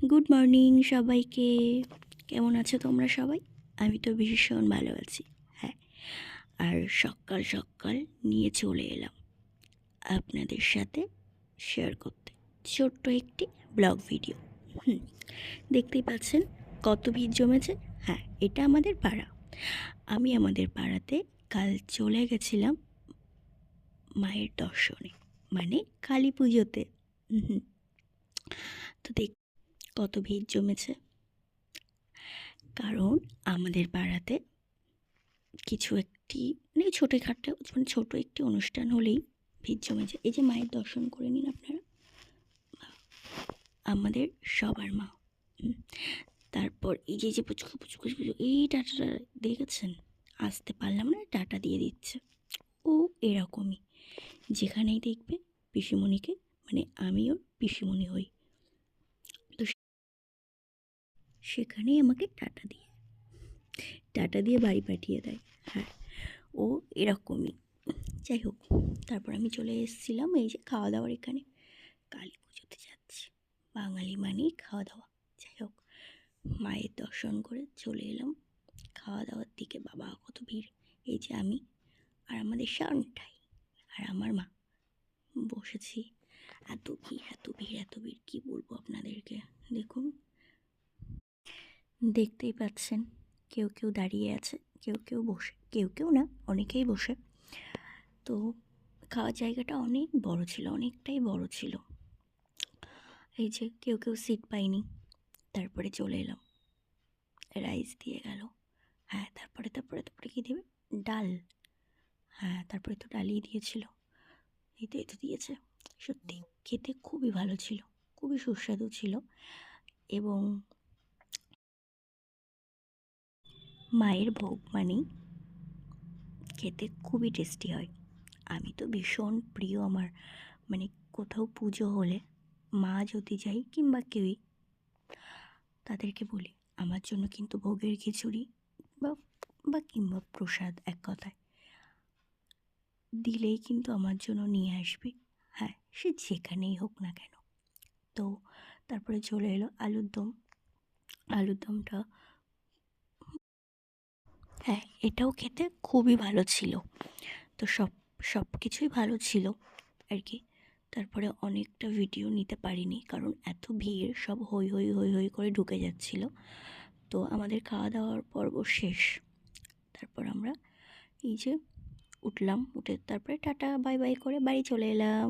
Good morning সবাইকে। কেমন আছো তোমরা সবাই? আমি তো ভীষণ ভালো আছি। হ্যাঁ, আর সকাল সকাল নিয়ে চলে এলাম আপনাদের সাথে শেয়ার করতে ছোট্ট একটি ব্লগ ভিডিও। দেখতেই পাচ্ছেন কত ভিড় জমেছে। হ্যাঁ, এটা আমাদের পাড়া। আমি আমাদের পাড়াতে কাল চলে গেছিলাম মায়ের দর্শনে, মানে কালী পুজোতে। তো দেখ কত ভিড় জমেছে, কারণ আমাদের পাড়াতে কিছু একটি মানে ছোটোখাটো মানে ছোটো একটি অনুষ্ঠান হলেই ভিড় জমে যায়। এই যে মায়ের দর্শন করে নিন আপনারা, আমাদের সবার মা। তারপর এই যে পুচকু পুচকু পুচকু এই টাটাটা দেখেছেন, আসতে পারলাম না, টাটা দিয়ে দিচ্ছে। ও এরকমই, যেখানেই দেখবে পিসিমণিকে, মানে আমিও পিসিমণি হই, তো সেখানেই আমাকে টাটা দিয়ে বাড়ি পাঠিয়ে দেয়। হ্যাঁ, ও এরকমই। যাই হোক, তারপর আমি চলে এসেছিলাম এই যে খাওয়া দাওয়ার এখানে। কালী পুজোতে যাচ্ছি, বাঙালি মানেই খাওয়া দাওয়া। যাই হোক, মায়ের দর্শন করে চলে এলাম খাওয়া দাওয়ার দিকে। বাবা কত ভিড়! এই যে আমি আর আমাদের শানটাই আর আমার মা বসেছি। এত ভিড় এত ভিড় এত ভিড়, কী বলবো আপনাদেরকে। দেখুন, দেখতেই পাচ্ছেন, কেউ কেউ দাঁড়িয়ে আছে, কেউ কেউ বসে, কেউ কেউ না, অনেকেই বসে। তো খাওয়ার জায়গাটা অনেক বড় ছিল, অনেকটাই বড় ছিল। এই যে কেউ কেউ সিট পাইনি, তারপরে চলে এলাম, রাইস দিয়ে গেল। হ্যাঁ, তারপরে তারপরে তারপরে কী দেবে? ডাল। হ্যাঁ, তারপরে তো ডালই দিয়েছিল। এই তো দিয়েছে। সত্যি খেতে খুবই ভালো ছিল, খুবই সুস্বাদু ছিল। এবং মায়ের ভোগ মানেই খেতে খুবই টেস্টি হয়। আমি তো ভীষণ প্রিয় আমার, মানে কোথাও পুজো হলে মা যদি যাই কিংবা কেউই, তাদেরকে বলি আমার জন্য কিন্তু ভোগের খিচুড়ি বা বা কিংবা প্রসাদ, এক কথায় দিলেই কিন্তু আমার জন্য নিয়ে আসবে। হ্যাঁ, সে যেখানেই হোক না কেন। তো তারপরে চলে এলো আলুর দম। আলুর দমটা, হ্যাঁ, এটাও খেতে খুবই ভালো ছিল। তো সব কিছুই ভালো ছিল আর কি। তারপরে অনেকটা ভিডিও নিতে পারিনি, কারণ এত ভিড়, সব হই হই হই হই করে ঢুকে যাচ্ছিল। তো আমাদের খাওয়া দাওয়ার পর্ব শেষ। তারপর আমরা এই যে উঠলাম, উঠে তারপরে টাটা বাই বাই করে বাড়ি চলে এলাম।